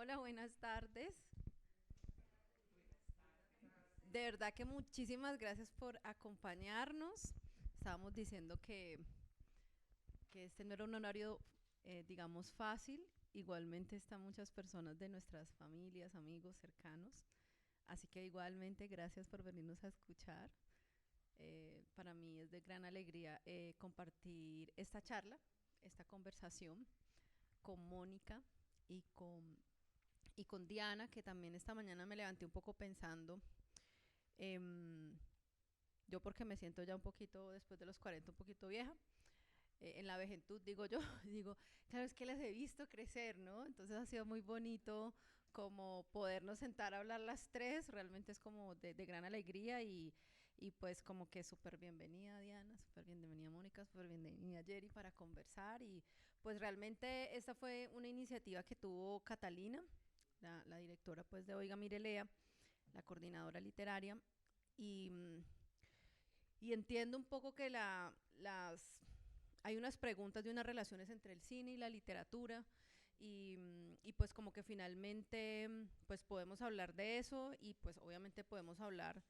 Hola, buenas tardes. De verdad que muchísimas gracias por acompañarnos. Estábamos diciendo que este no era un horario, digamos, fácil. Igualmente están muchas personas de nuestras familias, amigos, cercanos. Así que igualmente gracias por venirnos a escuchar. Para mí es de gran alegría compartir esta charla, esta conversación con Mónica y con Diana, que también esta mañana me levanté un poco pensando. em, yo porque me siento ya un poquito, después de los 40, un poquito vieja, en la vejentud, digo yo, digo, claro, es que las he visto crecer, ¿no? Entonces ha sido muy bonito como podernos sentar a hablar las tres, realmente es como de gran alegría y pues como que súper bienvenida Diana, súper bienvenida Mónica, súper bienvenida Jerry para conversar y pues realmente esta fue una iniciativa que tuvo Catalina, la directora pues de Oiga Mirelea, la coordinadora literaria, y, y entiendo un poco que hay unas preguntas de unas relaciones entre el cine y la literatura y pues como que finalmente pues podemos hablar de eso y pues obviamente podemos hablar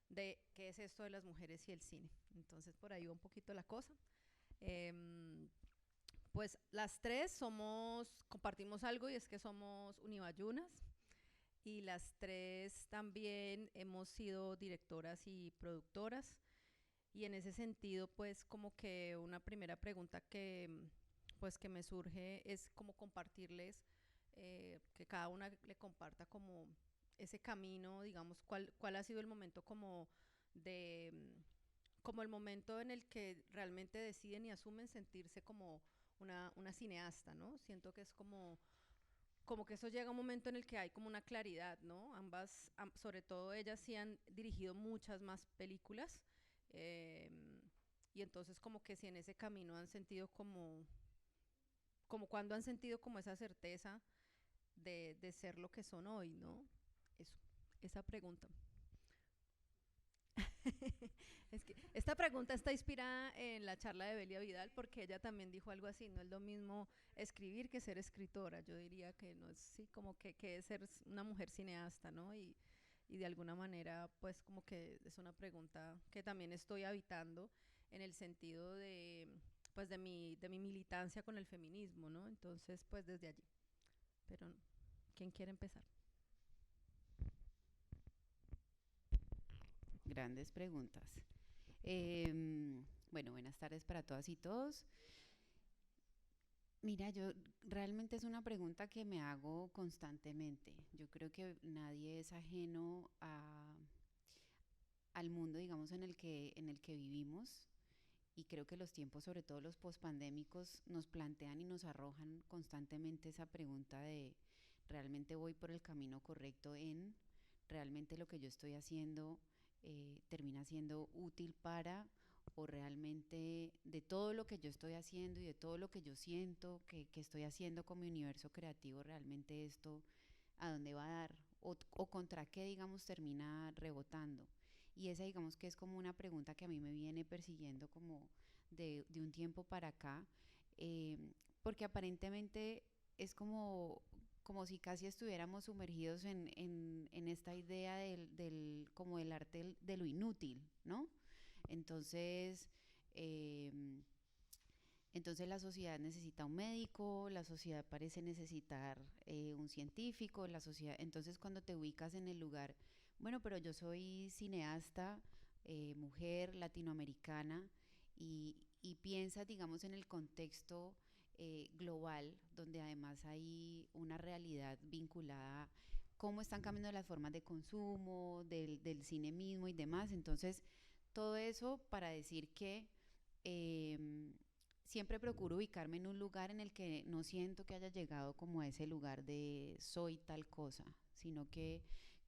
de qué es esto de las mujeres y el cine. Entonces por ahí va un poquito la cosa. Eh, pues las tres compartimos algo y es que somos unibayunas y las tres también hemos sido directoras y productoras. Y en ese sentido, pues como que una primera pregunta pues que me surge es como compartirles, que cada una le comparta como ese camino, digamos, cuál ha sido el momento como como el momento en el que realmente deciden y asumen sentirse como una cineasta, ¿no? Siento que es como que eso llega a un momento en el que hay como una claridad, ¿no? Sobre todo ellas sí han dirigido muchas más películas, eh, y entonces como que si en ese camino han sentido como cuando han sentido como esa certeza de ser lo que son hoy, ¿no? Eso, esa pregunta. Es que esta pregunta está inspirada en la charla de Belia Vidal porque ella también dijo algo así, no es lo mismo escribir que ser escritora. Yo diría que no es sí, como que es ser una mujer cineasta, ¿no? Y de alguna manera, pues como que es una pregunta que también estoy habitando en el sentido pues de mi militancia con el feminismo, ¿no? Entonces, pues desde allí. Pero, ¿quién quiere empezar? Grandes preguntas. Bueno, buenas tardes para todas y todos. Mira, yo realmente es una pregunta que me hago constantemente. Yo creo que nadie es ajeno al mundo, digamos, en el que vivimos. Y creo que los tiempos, sobre todo los pospandémicos, nos plantean y nos arrojan constantemente esa pregunta de ¿realmente voy por el camino correcto realmente lo que yo estoy haciendo termina siendo útil para, o realmente de todo lo que yo estoy haciendo y de todo lo que yo siento que estoy haciendo con mi universo creativo, realmente esto a dónde va a dar o contra qué, digamos, termina rebotando? Y esa, digamos, que es como una pregunta que a mí me viene persiguiendo como de un tiempo para acá, porque aparentemente es como si casi estuviéramos sumergidos en esta idea como del arte de lo inútil, ¿no? Entonces, eh, entonces la sociedad necesita un médico, la sociedad parece necesitar un científico, la sociedad. Entonces cuando te ubicas en el lugar, bueno, pero yo soy cineasta, mujer latinoamericana y piensas, digamos, en el contexto global, donde además hay una realidad vinculada a cómo están cambiando las formas de consumo, del cine mismo y demás. Entonces, todo eso para decir que eh, siempre procuro ubicarme en un lugar en el que no siento que haya llegado como a ese lugar de soy tal cosa, sino que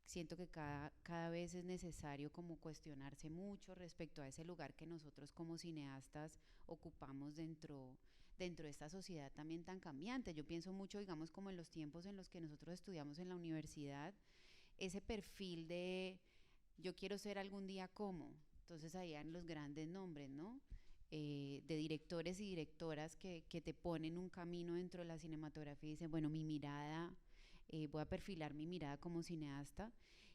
siento que cada vez es necesario como cuestionarse mucho respecto a ese lugar que nosotros como cineastas ocupamos dentro de esta sociedad también tan cambiante. Yo pienso mucho, digamos, como en los tiempos en los que nosotros estudiamos en la universidad, ese perfil de yo quiero ser algún día como. Entonces ahí han los grandes nombres, ¿no? De directores y directoras que te ponen un camino dentro de la cinematografía y dicen, bueno, mi mirada voy a perfilar mi mirada como cineasta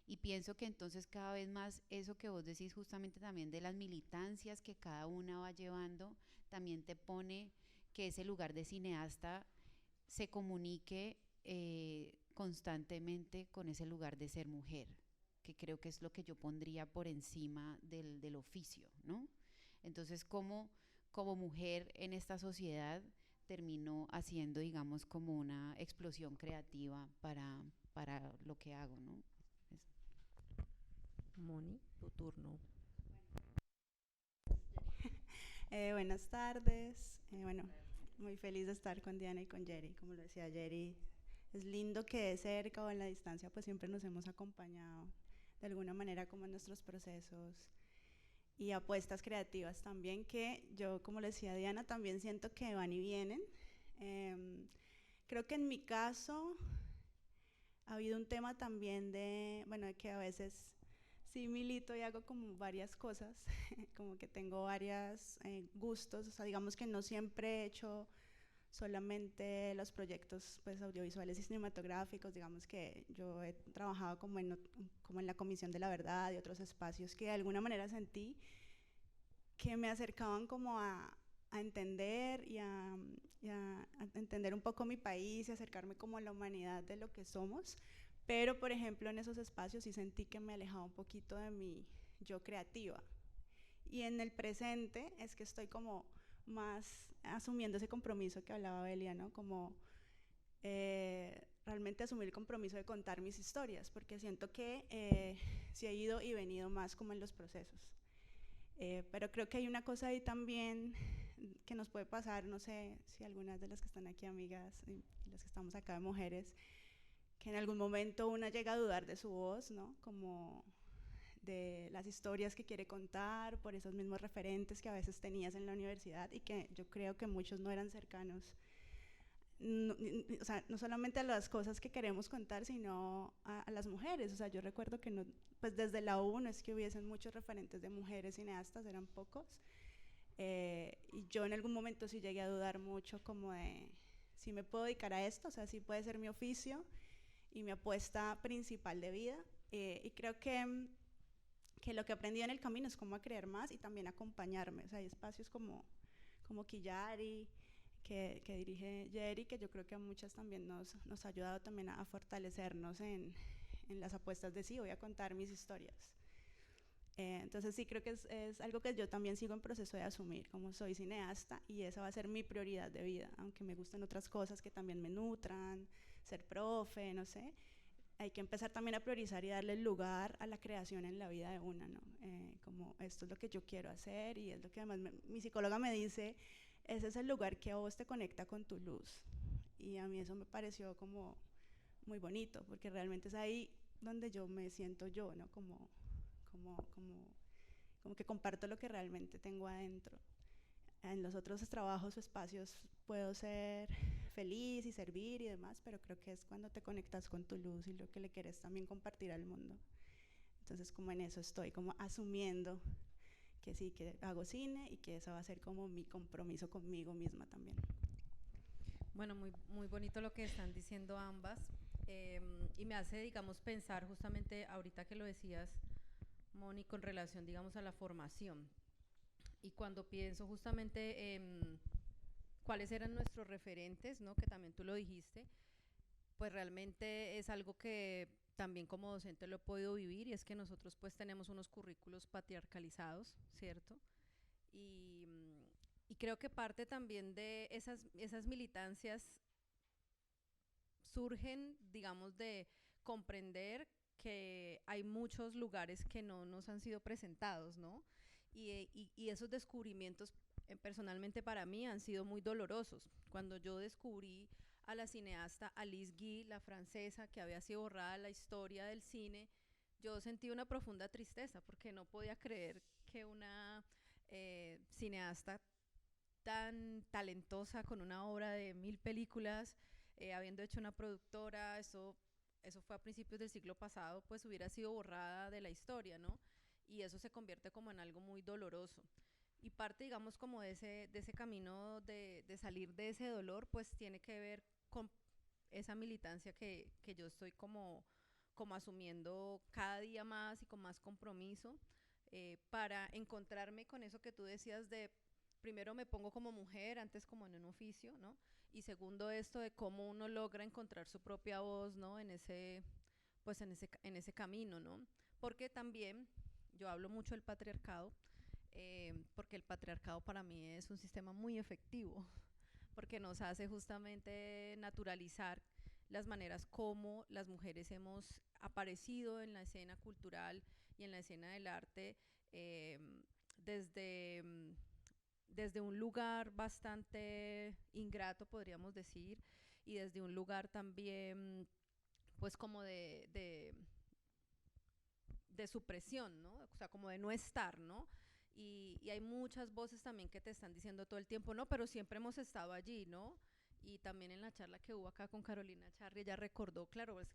y pienso que entonces cada vez más eso que vos decís justamente también de las militancias que cada una va llevando, también te pone que ese lugar de cineasta se comunique constantemente con ese lugar de ser mujer, que creo que es lo que yo pondría por encima del oficio, ¿no? Entonces, como mujer en esta sociedad termino haciendo, digamos, como una explosión creativa para lo que hago, ¿no? Es- Moni, tu turno. Buenas tardes. Bueno, muy feliz de estar con Diana y con Jerry. Como lo decía Jerry, es lindo que de cerca o en la distancia pues siempre nos hemos acompañado de alguna manera como en nuestros procesos y apuestas creativas también que yo, como le decía Diana, también siento que van y vienen. Em, Creo que en mi caso ha habido un tema también de, bueno, de que a veces sí milito y hago como varias cosas, como que tengo varios gustos, o sea, digamos que no siempre he hecho solamente los proyectos pues, audiovisuales y cinematográficos, digamos que yo he trabajado como en la Comisión de la Verdad y otros espacios que de alguna manera sentí que me acercaban como a entender a entender un poco mi país y acercarme como a la humanidad de lo que somos. Pero, por ejemplo, en esos espacios sí sentí que me alejaba un poquito de mi yo creativa. Y en el presente es que estoy como más asumiendo ese compromiso que hablaba Belia, ¿no? Como realmente asumir el compromiso de contar mis historias, porque siento que sí he ido y venido más como en los procesos. Pero creo que hay una cosa ahí también que nos puede pasar, no sé si algunas de las que están aquí amigas y las que estamos acá de mujeres, que en algún momento una llega a dudar de su voz, ¿no? Como de las historias que quiere contar, por esos mismos referentes que a veces tenías en la universidad y que yo creo que muchos no eran cercanos. No, o sea, no solamente a las cosas que queremos contar, sino a las mujeres. O sea, yo recuerdo que no, pues desde la U no es que hubiesen muchos referentes de mujeres cineastas, eran pocos. Y yo en algún momento sí llegué a dudar mucho como de si me puedo dedicar a esto, o sea, si puede ser mi oficio y mi apuesta principal de vida. Y creo que lo que aprendí en el camino es cómo a creer más y también acompañarme. O sea, hay espacios como Killari, que dirige Jerry, que yo creo que a muchas también nos ha ayudado también a fortalecernos en las apuestas de sí, voy a contar mis historias. Entonces sí creo que es algo que yo también sigo en proceso de asumir, como soy cineasta y esa va a ser mi prioridad de vida, aunque me gusten otras cosas que también me nutran, ser profe, no sé, hay que empezar también a priorizar y darle lugar a la creación en la vida de una, ¿no? Como esto es lo que yo quiero hacer y es lo que además mi psicóloga me dice, ese es el lugar que a vos te conecta con tu luz. Y a mí eso me pareció como muy bonito, porque realmente es ahí donde yo me siento yo, ¿no? Como, como, como que comparto lo que realmente tengo adentro. En los otros trabajos o espacios puedo ser feliz y servir y demás, pero creo que es cuando te conectas con tu luz y lo que le quieres también compartir al mundo. Entonces como en eso estoy, como asumiendo que sí, que hago cine y que eso va a ser como mi compromiso conmigo misma también. Bueno, muy, muy bonito lo que están diciendo ambas. Y me hace, digamos, pensar justamente ahorita que lo decías, Moni, con relación, digamos, a la formación. Y cuando pienso justamente en cuáles eran nuestros referentes, ¿no? Que también tú lo dijiste, pues realmente es algo que también como docente lo he podido vivir y es que nosotros pues tenemos unos currículos patriarcalizados, ¿cierto? Y creo que parte también de esas militancias surgen, digamos, de comprender que hay muchos lugares que no nos han sido presentados, ¿no? Y esos descubrimientos personalmente para mí han sido muy dolorosos. Cuando yo descubrí a la cineasta Alice Guy, la francesa, que había sido borrada la historia del cine, yo sentí una profunda tristeza porque no podía creer que una cineasta tan talentosa con una obra de 1000 películas, habiendo hecho una productora, eso fue a principios del siglo pasado, pues hubiera sido borrada de la historia, ¿no? Y eso se convierte como en algo muy doloroso. Y parte, digamos, como de ese camino de salir de ese dolor, pues tiene que ver con esa militancia que yo estoy como asumiendo cada día más y con más compromiso, para encontrarme con eso que tú decías de, primero me pongo como mujer, antes como en un oficio, ¿no? Y segundo esto de cómo uno logra encontrar su propia voz, ¿no? En ese, pues en ese camino, ¿no? Porque también yo hablo mucho del patriarcado, porque el patriarcado para mí es un sistema muy efectivo, porque nos hace justamente naturalizar las maneras como las mujeres hemos aparecido en la escena cultural y en la escena del arte, eh, desde, desde un lugar bastante ingrato, podríamos decir, y desde un lugar también, pues como de supresión, ¿no? O sea, como de no estar, ¿no? Y hay muchas voces también que te están diciendo todo el tiempo, no, pero siempre hemos estado allí, ¿no? Y también en la charla que hubo acá con Carolina Charri, ella recordó, claro, pues,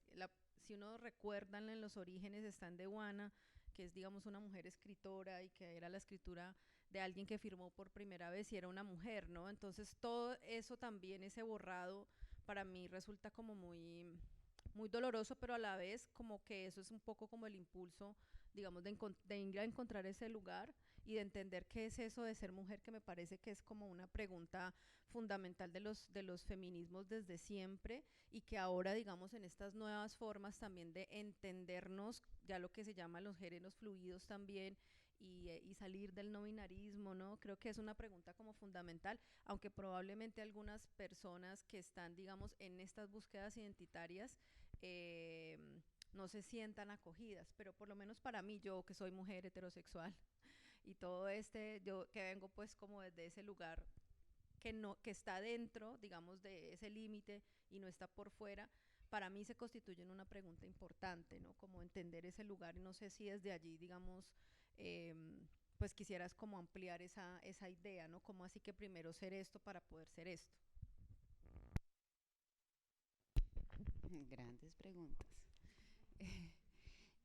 si uno recuerda en los orígenes está en Dewana, que es, digamos, una mujer escritora y que era la escritura de alguien que firmó por primera vez y era una mujer, ¿no? Entonces todo eso también, ese borrado, para mí resulta como muy doloroso, pero a la vez como que eso es un poco como el impulso, digamos, de ir a encontrar ese lugar y de entender qué es eso de ser mujer, que me parece que es como una pregunta fundamental de los feminismos desde siempre, y que ahora, digamos, en estas nuevas formas también de entendernos, ya lo que se llama los géneros fluidos también, y salir del no binarismo, ¿no? Creo que es una pregunta como fundamental, aunque probablemente algunas personas que están, digamos, en estas búsquedas identitarias, eh, no se sientan acogidas, pero por lo menos para mí, yo que soy mujer heterosexual y todo yo que vengo pues como desde ese lugar que no, que está dentro, digamos, de ese límite y no está por fuera, para mí se constituye en una pregunta importante, ¿no? Como entender ese lugar, y no sé si desde allí, digamos, eh, pues quisieras como ampliar esa idea, ¿no? Como así que primero ser esto para poder ser esto. Grandes preguntas.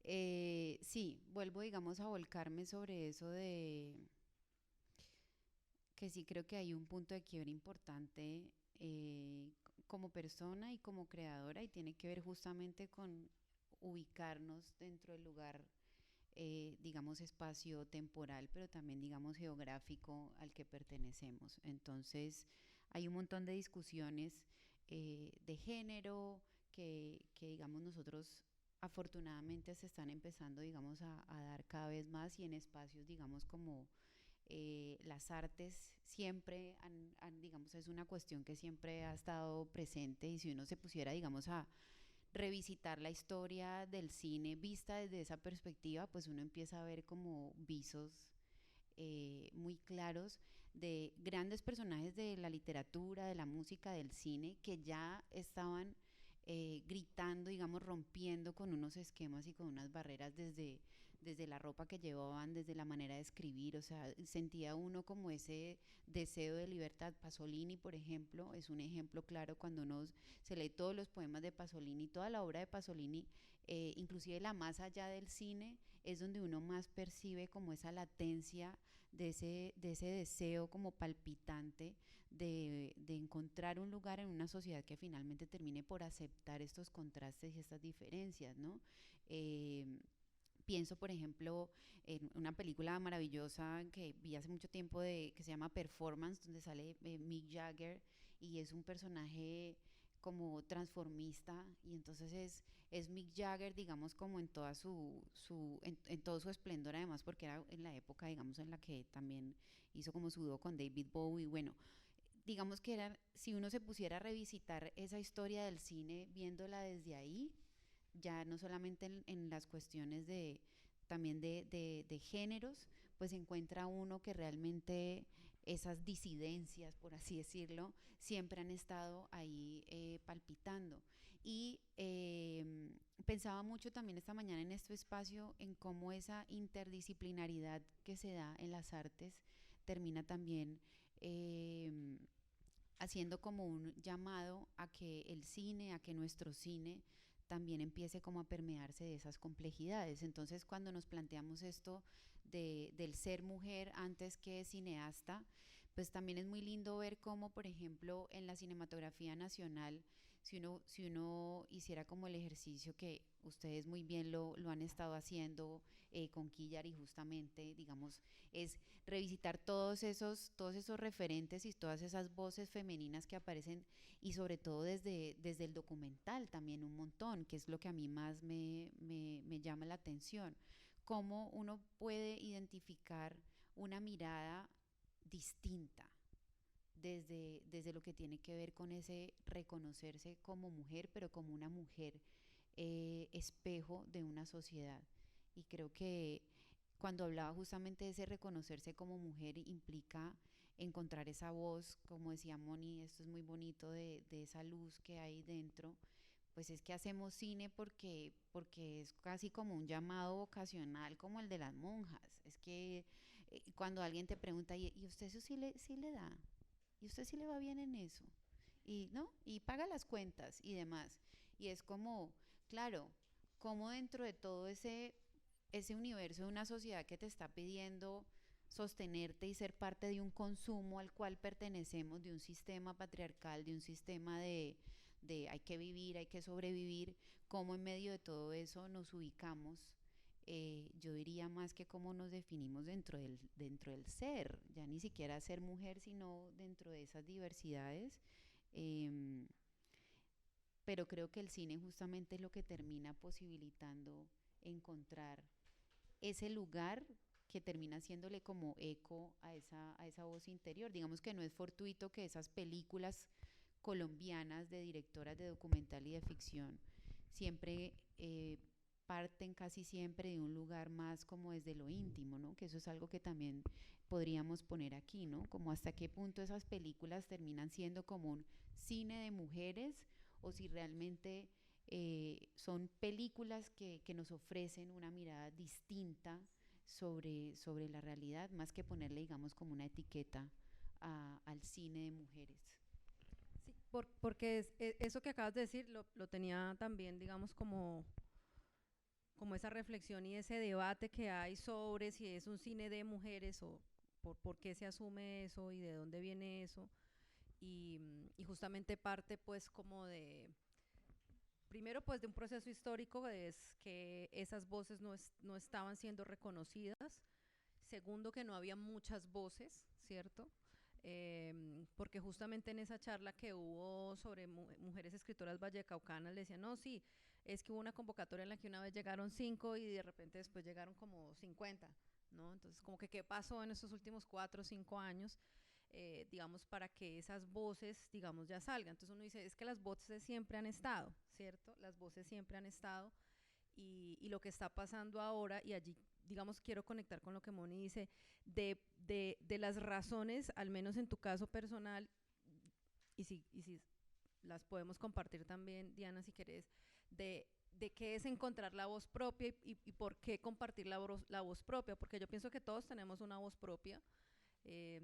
Sí, vuelvo, digamos, a volcarme sobre eso de que sí creo que hay un punto de quiebre importante, como persona y como creadora, y tiene que ver justamente con ubicarnos dentro del lugar, digamos, espacio temporal, pero también, digamos, geográfico al que pertenecemos. Entonces, hay un montón de discusiones, de género digamos, nosotros afortunadamente se están empezando, digamos, a dar cada vez más, y en espacios, digamos, como, las artes siempre digamos, es una cuestión que siempre ha estado presente, y si uno se pusiera, digamos, a revisitar la historia del cine vista desde esa perspectiva, pues uno empieza a ver como visos, muy claros de grandes personajes de la literatura, de la música, del cine, que ya estaban, gritando, digamos, rompiendo con unos esquemas y con unas barreras desde la ropa que llevaban, desde la manera de escribir. O sea, sentía uno como ese deseo de libertad. Pasolini, por ejemplo, es un ejemplo claro. Cuando uno se lee todos los poemas de Pasolini, toda la obra de Pasolini, inclusive la más allá del cine, es donde uno más percibe como esa latencia de ese deseo como palpitante de encontrar un lugar en una sociedad que finalmente termine por aceptar estos contrastes y estas diferencias, ¿no? Pienso, por ejemplo, en una película maravillosa que vi hace mucho tiempo, que se llama Performance, donde sale, Mick Jagger, y es un personaje como transformista, y entonces es Mick Jagger, digamos, como en toda en todo su esplendor, además, porque era en la época, digamos, en la que también hizo como su dúo con David Bowie. Bueno, digamos que era, si uno se pusiera a revisitar esa historia del cine viéndola desde ahí, ya no solamente en las cuestiones también de géneros, pues encuentra uno que realmente esas disidencias, por así decirlo, siempre han estado ahí, palpitando. Y, pensaba mucho también esta mañana en este espacio en cómo esa interdisciplinaridad que se da en las artes termina también, haciendo como un llamado a que el cine, a que nuestro cine también empiece como a permearse de esas complejidades. Entonces, cuando nos planteamos esto del ser mujer antes que cineasta, pues también es muy lindo ver cómo, por ejemplo, en la cinematografía nacional, si uno hiciera como el ejercicio que ustedes muy bien lo han estado haciendo con Quillar, y justamente, digamos, es revisitar todos esos referentes y todas esas voces femeninas que aparecen, y sobre todo desde el documental también un montón, que es lo que a mí más me llama la atención, cómo uno puede identificar una mirada distinta desde lo que tiene que ver con ese reconocerse como mujer, pero como una mujer espejo de una sociedad. Y creo que cuando hablaba justamente de ese reconocerse como mujer, implica encontrar esa voz, como decía Moni, esto es muy bonito de esa luz que hay dentro. Pues es que hacemos cine porque es casi como un llamado vocacional, como el de las monjas. Es que cuando alguien te pregunta, ¿y usted eso sí le da? ¿Y usted sí le va bien en eso? Y no, y paga las cuentas y demás. Y es como, claro, como dentro de todo ese universo de una sociedad que te está pidiendo sostenerte y ser parte de un consumo al cual pertenecemos, de un sistema patriarcal, de un sistema de hay que vivir, hay que sobrevivir, cómo en medio de todo eso nos ubicamos, yo diría más que cómo nos definimos dentro del ser, ya ni siquiera ser mujer, sino dentro de esas diversidades. eh, pero creo que el cine justamente es lo que termina posibilitando encontrar ese lugar que termina haciéndole como eco a esa voz interior. Digamos que no es fortuito que esas películas colombianas de directoras de documental y de ficción siempre parten casi siempre de un lugar más como desde lo íntimo, ¿no? Que eso es algo que también podríamos poner aquí, ¿no? Como hasta qué punto esas películas terminan siendo como un cine de mujeres, o si realmente son películas que nos ofrecen una mirada distinta sobre la realidad, más que ponerle, digamos, como una etiqueta al cine de mujeres. Sí, porque eso que acabas de decir lo tenía también, digamos, como esa reflexión y ese debate que hay sobre si es un cine de mujeres o por qué se asume eso y de dónde viene eso. Y justamente parte pues como de, primero pues de un proceso histórico, es que esas voces no estaban siendo reconocidas. Segundo, que no había muchas voces, ¿cierto? Porque justamente en esa charla que hubo sobre mujeres escritoras vallecaucanas le decían, no, sí, es que hubo una convocatoria en la que una vez llegaron 5 y de repente después llegaron como 50, ¿no? Entonces, como que qué pasó en estos últimos 4 o 5 años, digamos, para que esas voces, digamos, ya salgan. Entonces uno dice, es que las voces siempre han estado, ¿cierto? Las voces siempre han estado, y lo que está pasando ahora, y allí, digamos, quiero conectar con lo que Moni dice, de las razones, al menos en tu caso personal, y si las podemos compartir también, Diana, si querés, de qué es encontrar la voz propia y por qué compartir la voz propia, porque yo pienso que todos tenemos una voz propia, eh,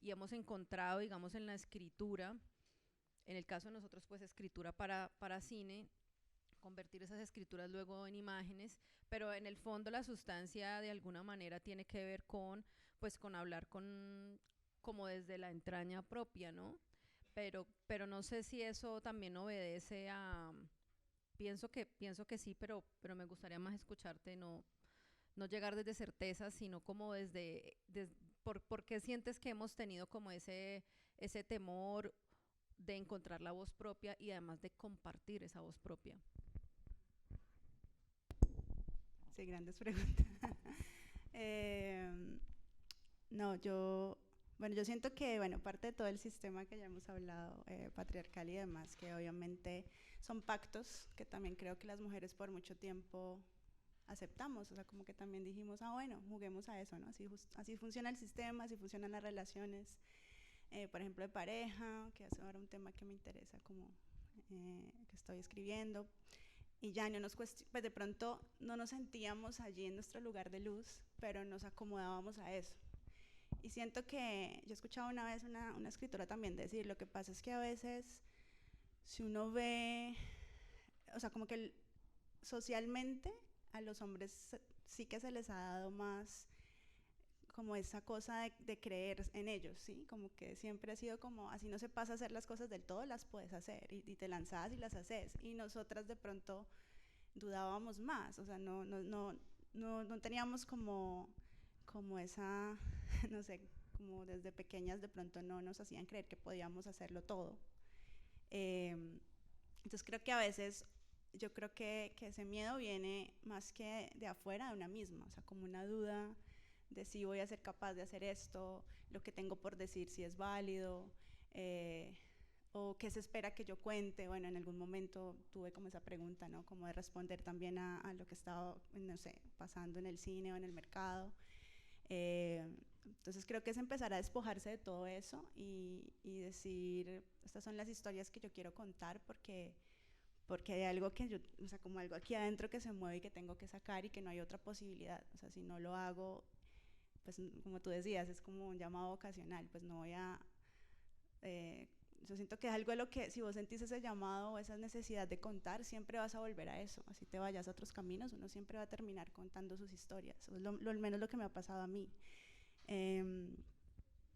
y hemos encontrado, digamos, en la escritura, en el caso de nosotros, pues escritura para cine, convertir esas escrituras luego en imágenes, pero en el fondo la sustancia de alguna manera tiene que ver con, pues con hablar como desde la entraña propia, ¿no? Pero no sé si eso también obedece a, pienso que sí, pero me gustaría más escucharte, no llegar desde certezas, sino como por qué sientes que hemos tenido como ese temor de encontrar la voz propia y además de compartir esa voz propia. Sí, grandes preguntas. No, bueno, yo siento que, bueno, parte de todo el sistema que ya hemos hablado, patriarcal y demás, que obviamente son pactos que también creo que las mujeres por mucho tiempo aceptamos, o sea, como que también dijimos, ah, bueno, juguemos a eso, ¿no? Así funciona el sistema, así funcionan las relaciones, por ejemplo, de pareja, que es ahora un tema que me interesa, como que estoy escribiendo. Y ya no pues de pronto no nos sentíamos allí en nuestro lugar de luz, pero nos acomodábamos a eso. Y siento que yo escuchaba una vez una escritora también decir, lo que pasa es que a veces si uno ve, o sea, como que socialmente a los hombres sí que se les ha dado más como esa cosa de creer en ellos, ¿sí? Como que siempre ha sido como, así no se pasa a hacer las cosas del todo, las puedes hacer, y te lanzas y las haces, y nosotras de pronto dudábamos más, o sea, no teníamos como esa, no sé, como desde pequeñas de pronto no nos hacían creer que podíamos hacerlo todo. Entonces creo que a veces, yo creo que ese miedo viene más que de afuera, de una misma, o sea, como una duda de si voy a ser capaz de hacer esto, lo que tengo por decir si es válido, o qué se espera que yo cuente. Bueno, en algún momento tuve como esa pregunta, ¿no? Como de responder también a lo que estaba, no sé, pasando en el cine o en el mercado. Entonces creo que es empezar a despojarse de todo eso y decir, estas son las historias que yo quiero contar porque hay algo que yo, o sea, como algo aquí adentro que se mueve y que tengo que sacar y que no hay otra posibilidad. O sea, si no lo hago, pues como tú decías, es como un llamado vocacional, pues no voy a... yo siento que es algo de lo que si vos sentís ese llamado o esa necesidad de contar, siempre vas a volver a eso. Así te vayas a otros caminos, uno siempre va a terminar contando sus historias. Es lo menos lo que me ha pasado a mí.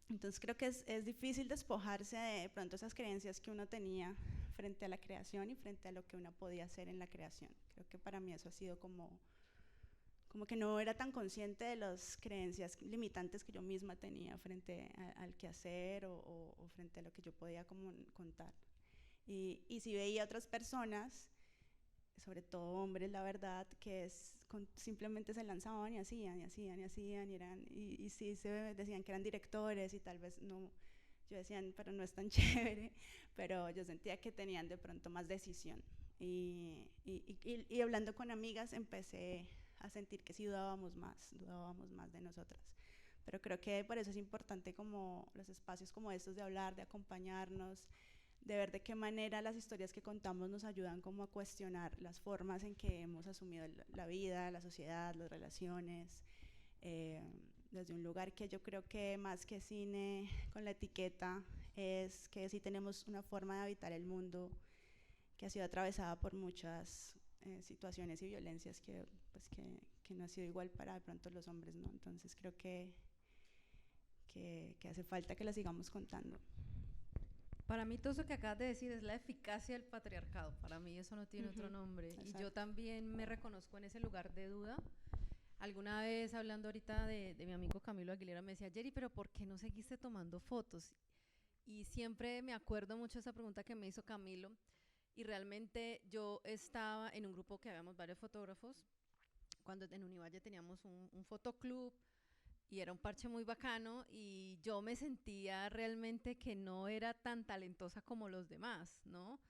Entonces creo que es difícil despojarse de pronto esas creencias que uno tenía frente a la creación y frente a lo que uno podía hacer en la creación. Creo que para mí eso ha sido como que no era tan consciente de las creencias limitantes que yo misma tenía frente al quehacer o frente a lo que yo podía como contar. Y si veía a otras personas, sobre todo hombres, la verdad, que simplemente se lanzaban y hacían, y hacían, y hacían, y sí se decían que eran directores y tal vez no, yo decían, pero no es tan chévere, pero yo sentía que tenían de pronto más decisión. Y hablando con amigas empecé a sentir que sí dudábamos más de nosotras. Pero creo que por eso es importante como los espacios como estos de hablar, de acompañarnos, de ver de qué manera las historias que contamos nos ayudan como a cuestionar las formas en que hemos asumido la vida, la sociedad, las relaciones, desde un lugar que yo creo que más que cine con la etiqueta es que sí tenemos una forma de habitar el mundo que ha sido atravesada por muchas situaciones y violencias que no ha sido igual para de pronto los hombres, ¿no? Entonces creo que hace falta que la sigamos contando. Para mí todo eso que acabas de decir es la eficacia del patriarcado. Para mí eso no tiene otro nombre. Exacto. Y yo también me reconozco en ese lugar de duda. Alguna vez hablando ahorita de mi amigo Camilo Aguilera me decía, Jerry, pero ¿por qué no seguiste tomando fotos? Y siempre me acuerdo mucho de esa pregunta que me hizo Camilo. Y realmente yo estaba en un grupo que habíamos varios fotógrafos. Cuando en Univalle teníamos un fotoclub, y era un parche muy bacano y yo me sentía realmente que no era tan talentosa como los demás, ¿no?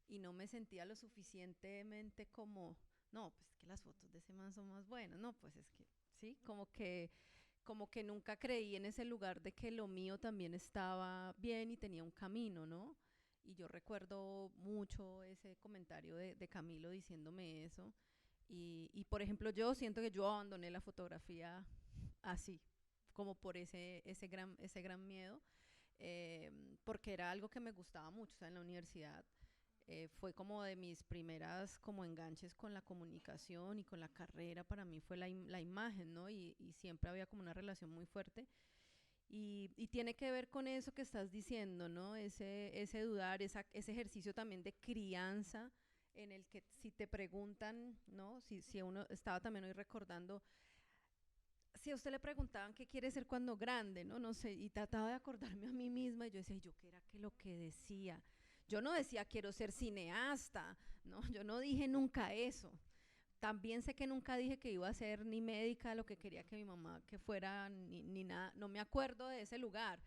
Y no me sentía lo suficientemente como, no, pues es que las fotos de ese man son más buenas, no, pues es que, sí, como que nunca creí en ese lugar de que lo mío también estaba bien y tenía un camino, ¿no? Y yo recuerdo mucho ese comentario de Camilo diciéndome eso. Y por ejemplo, yo siento que yo abandoné la fotografía así, como por ese gran miedo, porque era algo que me gustaba mucho. O sea, en la universidad fue como de mis primeras como enganches con la comunicación y con la carrera. Para mí fue la imagen, ¿no? Y siempre había como una relación muy fuerte. Y tiene que ver con eso que estás diciendo, ¿no? Ese dudar, ese ejercicio también de crianza, en el que si te preguntan, ¿no? Si uno estaba también hoy recordando, si a usted le preguntaban qué quiere ser cuando grande, ¿no? No sé, y trataba de acordarme a mí misma, y yo decía, ¿yo qué era que lo que decía? Yo no decía quiero ser cineasta, ¿no? Yo no dije nunca eso. También sé que nunca dije que iba a ser ni médica, lo que quería que mi mamá que fuera, ni nada, no me acuerdo de ese lugar,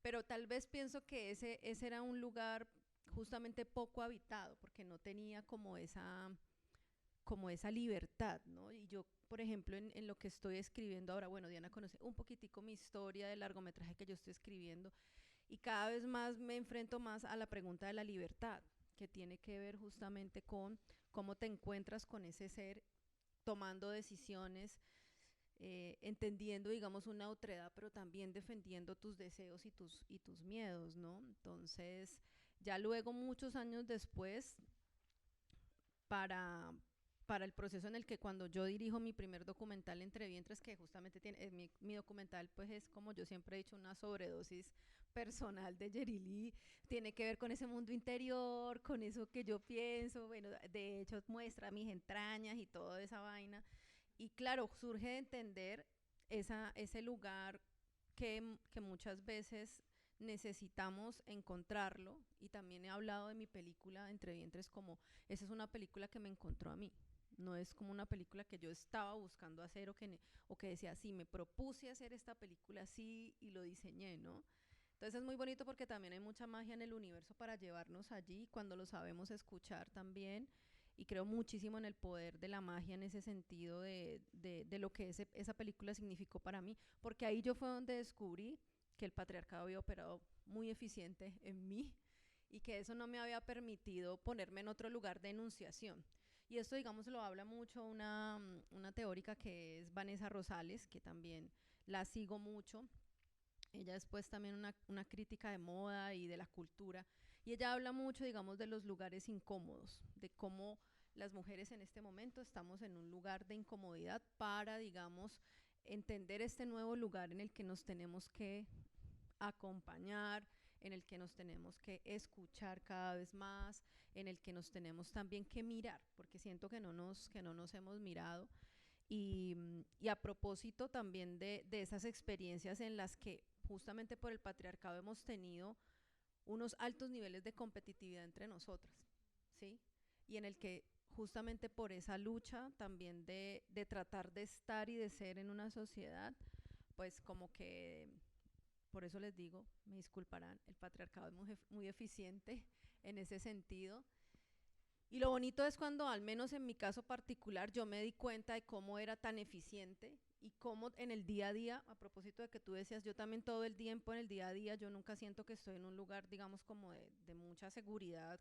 pero tal vez pienso que ese era un lugar justamente poco habitado, porque no tenía como esa libertad, ¿no? Y yo, por ejemplo, en lo que estoy escribiendo ahora, bueno, Diana conoce un poquitico mi historia del largometraje que yo estoy escribiendo, y cada vez más me enfrento más a la pregunta de la libertad, que tiene que ver justamente con cómo te encuentras con ese ser tomando decisiones, entendiendo, digamos, una otredad, pero también defendiendo tus deseos y tus miedos, ¿no? Entonces, ya luego, muchos años después, para para el proceso en el que cuando yo dirijo mi primer documental Entre Vientres, que justamente tiene, mi documental pues es como yo siempre he dicho una sobredosis personal de Jerry Lee, tiene que ver con ese mundo interior, con eso que yo pienso, bueno, de hecho muestra mis entrañas y toda esa vaina, y claro, surge de entender ese lugar que muchas veces necesitamos encontrarlo, y también he hablado de mi película Entre Vientres como, esa es una película que me encontró a mí, no es como una película que yo estaba buscando hacer o que decía, sí, me propuse hacer esta película así y lo diseñé, ¿no? Entonces es muy bonito porque también hay mucha magia en el universo para llevarnos allí cuando lo sabemos escuchar también, y creo muchísimo en el poder de la magia en ese sentido de lo que esa película significó para mí, porque ahí yo fue donde descubrí que el patriarcado había operado muy eficiente en mí y que eso no me había permitido ponerme en otro lugar de enunciación. Y esto, digamos, lo habla mucho una teórica que es Vanessa Rosales, que también la sigo mucho. Ella después también una crítica de moda y de la cultura. Y ella habla mucho, digamos, de los lugares incómodos, de cómo las mujeres en este momento estamos en un lugar de incomodidad para, digamos, entender este nuevo lugar en el que nos tenemos que acompañar, en el que nos tenemos que escuchar cada vez más, en el que nos tenemos también que mirar, porque siento que no nos hemos mirado. Y a propósito también de esas experiencias en las que justamente por el patriarcado hemos tenido unos altos niveles de competitividad entre nosotras, ¿sí? Y en el que justamente por esa lucha también de tratar de estar y de ser en una sociedad, pues como que, por eso les digo, me disculparán, el patriarcado es muy eficiente en ese sentido. Y lo bonito es cuando, al menos en mi caso particular, yo me di cuenta de cómo era tan eficiente y cómo en el día a día, a propósito de que tú decías, yo también todo el tiempo en el día a día, yo nunca siento que estoy en un lugar, digamos, como de mucha seguridad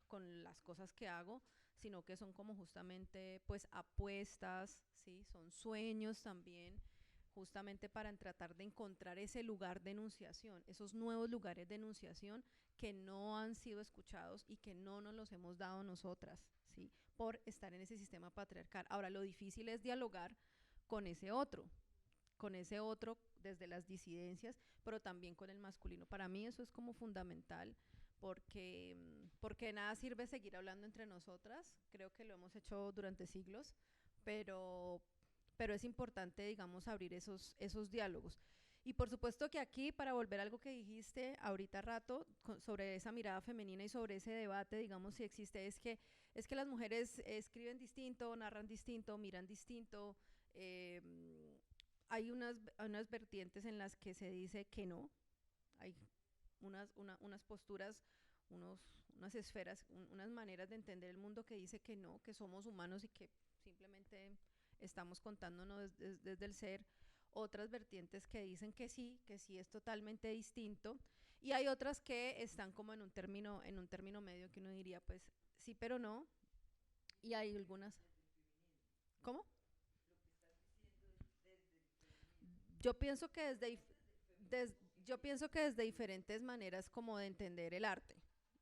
con las cosas que hago, sino que son como justamente, pues, apuestas, ¿sí? Son sueños también, justamente para tratar de encontrar ese lugar de enunciación, esos nuevos lugares de enunciación que no han sido escuchados y que no nos los hemos dado nosotras, ¿sí? Por estar en ese sistema patriarcal. Ahora, lo difícil es dialogar con ese otro desde las disidencias, pero también con el masculino. Para mí eso es como fundamental, porque nada sirve seguir hablando entre nosotras, creo que lo hemos hecho durante siglos, pero es importante, digamos, abrir esos diálogos. Y por supuesto que aquí, para volver a algo que dijiste ahorita rato, sobre esa mirada femenina y sobre ese debate, digamos, si existe, es que las mujeres escriben distinto, narran distinto, miran distinto. eh, Hay unas vertientes en las que se dice que no, hay unas posturas, unas esferas, unas maneras de entender el mundo que dice que no, que somos humanos y que simplemente estamos contándonos desde el ser. Otras vertientes que dicen que sí es totalmente distinto, y hay otras que están como en un término medio que uno diría pues sí pero no, y hay algunas. ¿Cómo? Yo pienso que yo pienso que desde diferentes maneras como de entender el arte,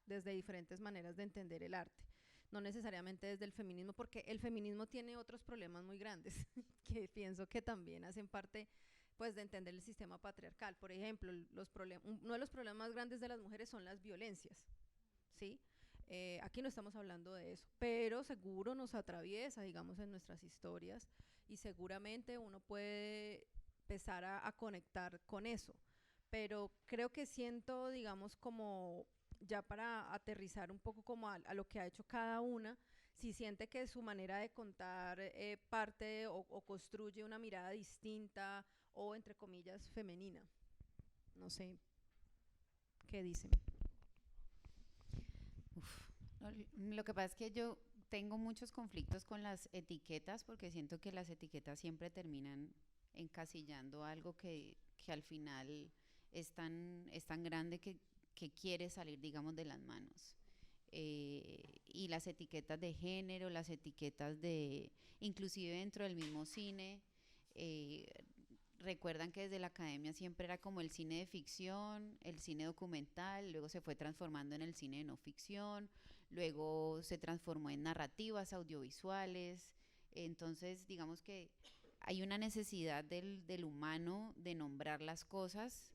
desde diferentes maneras de entender el arte, no necesariamente desde el feminismo, porque el feminismo tiene otros problemas muy grandes que pienso que también hacen parte pues de entender el sistema patriarcal. Por ejemplo, uno de los problemas más grandes de las mujeres son las violencias, ¿sí? Aquí no estamos hablando de eso, pero seguro nos atraviesa, digamos, en nuestras historias, y seguramente uno puede empezar a conectar con eso. Pero creo que siento, digamos, como ya para aterrizar un poco como a lo que ha hecho cada una, si siente que su manera de contar parte o construye una mirada distinta o, entre comillas, femenina. No sé, ¿qué dicen? Uf, lo que pasa es que yo tengo muchos conflictos con las etiquetas porque siento que las etiquetas siempre terminan encasillando algo que al final es tan grande que quiere salir, digamos, de las manos. Y las etiquetas de género, las etiquetas de, inclusive dentro del mismo cine, eh, recuerdan que desde la academia siempre era como el cine de ficción, el cine documental, luego se fue transformando en el cine de no ficción, luego se transformó en narrativas audiovisuales. Entonces, digamos que hay una necesidad del humano de nombrar las cosas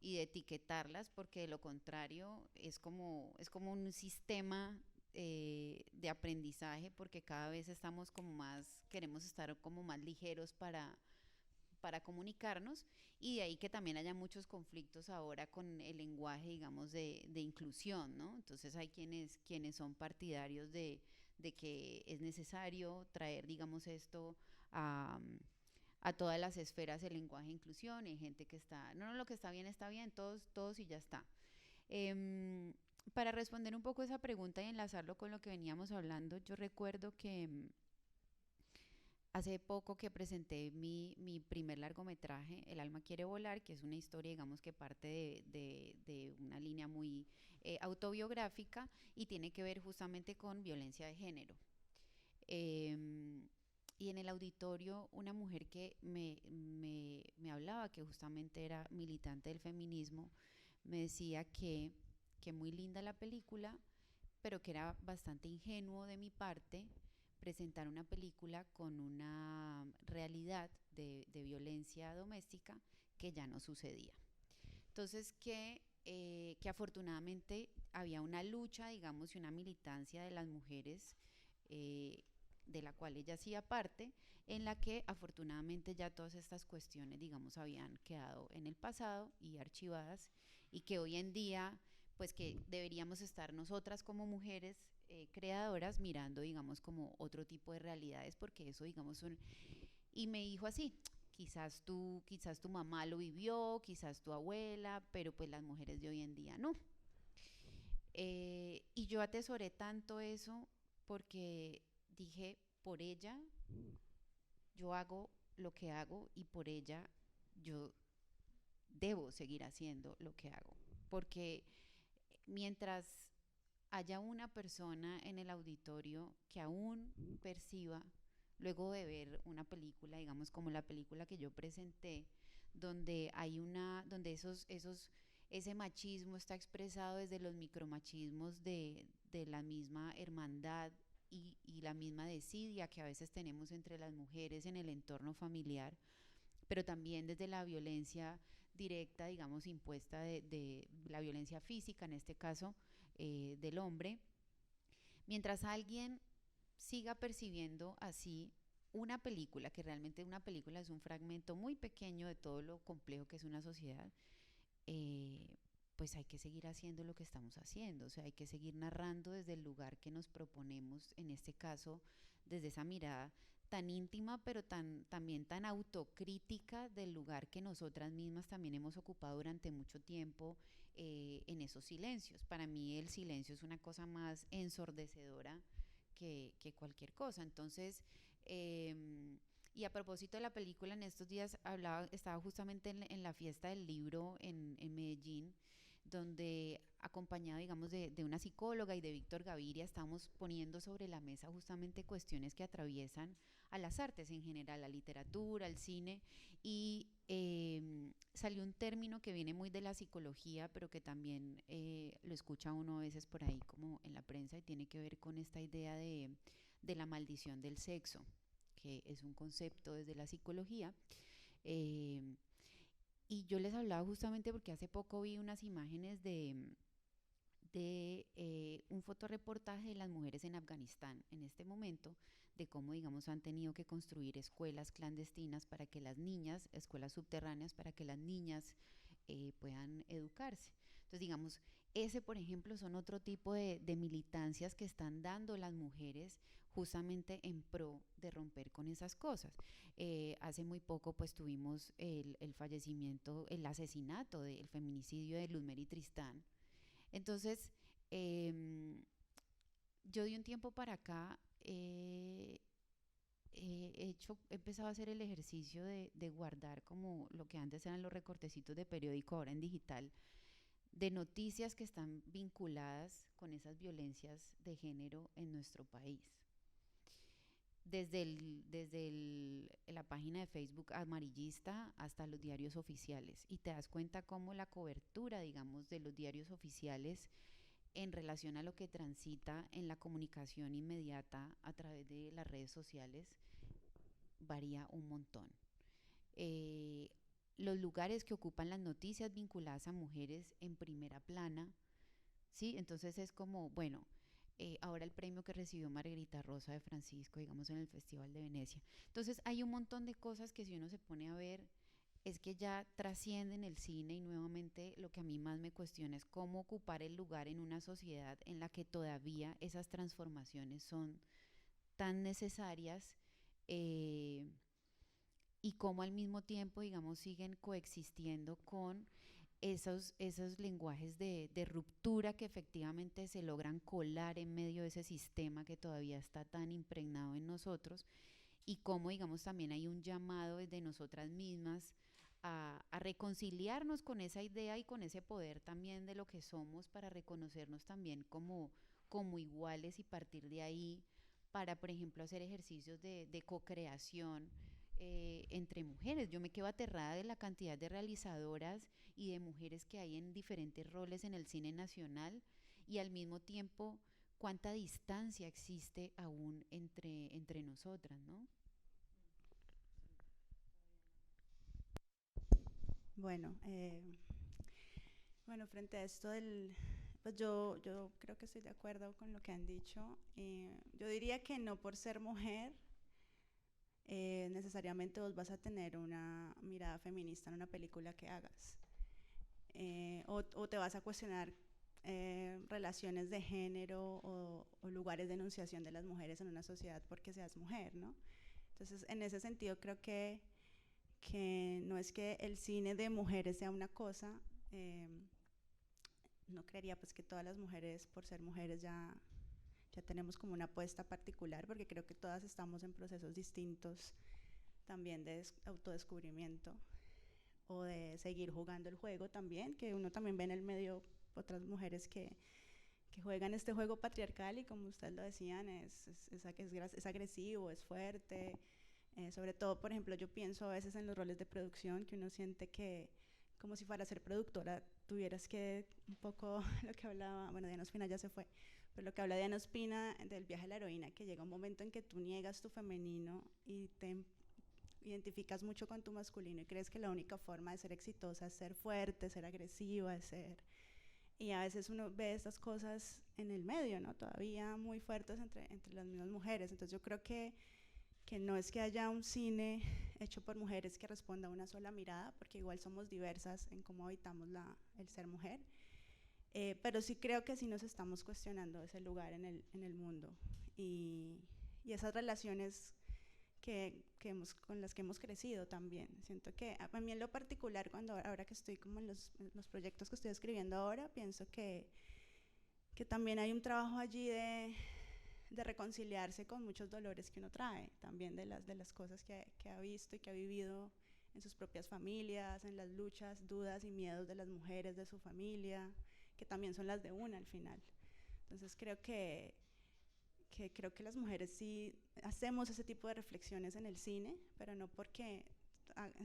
y de etiquetarlas, porque de lo contrario es como un sistema de aprendizaje, porque cada vez estamos como más, queremos estar como más ligeros para comunicarnos, y de ahí que también haya muchos conflictos ahora con el lenguaje, digamos, de inclusión, ¿no? Entonces hay quienes son partidarios de que es necesario traer, digamos, esto a, a todas las esferas del lenguaje de inclusión, y hay gente que está, no, no, lo que está bien, todos y ya está. Em, para responder un poco esa pregunta y enlazarlo con lo que veníamos hablando, yo recuerdo que hace poco que presenté mi primer largometraje, El alma quiere volar, que es una historia, digamos, que parte de una línea muy autobiográfica, y tiene que ver justamente con violencia de género. Eh, y en el auditorio una mujer que me hablaba, que justamente era militante del feminismo, me decía que muy linda la película, pero que era bastante ingenuo de mi parte presentar una película con una realidad de violencia doméstica que ya no sucedía. Entonces, que afortunadamente había una lucha, digamos, y una militancia de las mujeres, de la cual ella hacía parte, en la que afortunadamente ya todas estas cuestiones, digamos, habían quedado en el pasado y archivadas, y que hoy en día, pues que deberíamos estar nosotras como mujeres creadoras mirando, digamos, como otro tipo de realidades, porque eso, digamos, son... Y me dijo así, quizás tu mamá lo vivió, quizás tu abuela, pero pues las mujeres de hoy en día no. Y yo atesoré tanto eso, porque dije, por ella yo hago lo que hago, y por ella yo debo seguir haciendo lo que hago. Porque mientras haya una persona en el auditorio que aún perciba, luego de ver una película, digamos como la película que yo presenté, donde hay donde ese machismo está expresado desde los micromachismos de la misma hermandad y la misma desidia que a veces tenemos entre las mujeres en el entorno familiar, pero también desde la violencia directa, digamos, impuesta de la violencia física, en este caso, del hombre. Mientras alguien siga percibiendo así una película, que realmente una película es un fragmento muy pequeño de todo lo complejo que es una sociedad, pues hay que seguir haciendo lo que estamos haciendo, o sea, hay que seguir narrando desde el lugar que nos proponemos, en este caso, desde esa mirada tan íntima, pero también tan autocrítica del lugar que nosotras mismas también hemos ocupado durante mucho tiempo, en esos silencios. Para mí el silencio es una cosa más ensordecedora que cualquier cosa. Entonces, y a propósito de la película, en estos días estaba justamente en la fiesta del libro en Medellín, donde acompañada, digamos, de una psicóloga y de Víctor Gaviria, estamos poniendo sobre la mesa justamente cuestiones que atraviesan a las artes en general, la literatura, el cine, y salió un término que viene muy de la psicología, pero que también lo escucha uno a veces por ahí como en la prensa, y tiene que ver con esta idea de la maldición del sexo, que es un concepto desde la psicología. Eh, y yo les hablaba justamente porque hace poco vi unas imágenes de un fotoreportaje de las mujeres en Afganistán en este momento, de cómo, digamos, han tenido que construir escuelas clandestinas para que las niñas, escuelas subterráneas, para que las niñas puedan educarse. Entonces, digamos, ese, por ejemplo, son otro tipo de militancias que están dando las mujeres justamente en pro de romper con esas cosas. Hace muy poco pues tuvimos el fallecimiento, el asesinato, el feminicidio de Luzmeri Tristán. Entonces, yo de un tiempo para acá he empezado a hacer el ejercicio de guardar como lo que antes eran los recortecitos de periódico, ahora en digital, de noticias que están vinculadas con esas violencias de género en nuestro país. La página de Facebook amarillista hasta los diarios oficiales. Y te das cuenta cómo la cobertura, digamos, de los diarios oficiales en relación a lo que transita en la comunicación inmediata a través de las redes sociales varía un montón. Eh, los lugares que ocupan las noticias vinculadas a mujeres en primera plana, ¿sí? Entonces es como, bueno, ahora el premio que recibió Margarita Rosa de Francisco, digamos, en el Festival de Venecia. Entonces hay un montón de cosas que si uno se pone a ver, es que ya trascienden el cine y nuevamente lo que a mí más me cuestiona es cómo ocupar el lugar en una sociedad en la que todavía esas transformaciones son tan necesarias eh, y cómo al mismo tiempo, digamos, siguen coexistiendo con esos lenguajes de ruptura que efectivamente se logran colar en medio de ese sistema que todavía está tan impregnado en nosotros y cómo, digamos, también hay un llamado desde nosotras mismas a reconciliarnos con esa idea y con ese poder también de lo que somos para reconocernos también como iguales y partir de ahí para, por ejemplo, hacer ejercicios de co-creación entre mujeres. Yo me quedo aterrada de la cantidad de realizadoras y de mujeres que hay en diferentes roles en el cine nacional y al mismo tiempo cuánta distancia existe aún entre nosotras, ¿no? Bueno, bueno, frente a esto pues yo creo que estoy de acuerdo con lo que han dicho. Yo diría que no por ser mujer necesariamente vos vas a tener una mirada feminista en una película que hagas. O te vas a cuestionar relaciones de género o lugares de enunciación de las mujeres en una sociedad porque seas mujer, ¿no? Entonces, en ese sentido, creo que no es que el cine de mujeres sea una cosa, no creería pues que todas las mujeres, por ser mujeres, ya tenemos como una apuesta particular, porque creo que todas estamos en procesos distintos también de autodescubrimiento o de seguir jugando el juego también, que uno también ve en el medio otras mujeres que juegan este juego patriarcal y como ustedes lo decían, es agresivo, es fuerte. Sobre todo, por ejemplo, yo pienso a veces en los roles de producción, que uno siente que como si para ser productora tuvieras que un poco lo que hablaba, bueno, Diana Ospina ya se fue, pero lo que habla Diana Ospina del viaje de la heroína, que llega un momento en que tú niegas tu femenino y te identificas mucho con tu masculino y crees que la única forma de ser exitosa es ser fuerte, ser agresiva, es ser... Y a veces uno ve estas cosas en el medio, ¿no? Todavía muy fuertes entre las mismas mujeres. Entonces yo creo que no es que haya un cine hecho por mujeres que responda a una sola mirada, porque igual somos diversas en cómo habitamos el ser mujer, pero sí creo que sí nos estamos cuestionando ese lugar en el mundo y esas relaciones con las que hemos crecido también. Siento que a mí en lo particular, ahora que estoy como en los proyectos que estoy escribiendo ahora, pienso que también hay un trabajo allí de reconciliarse con muchos dolores que uno trae, también de las cosas que ha visto y que ha vivido en sus propias familias, en las luchas, dudas y miedos de las mujeres de su familia, que también son las de una al final. Entonces creo que las mujeres sí hacemos ese tipo de reflexiones en el cine, pero no porque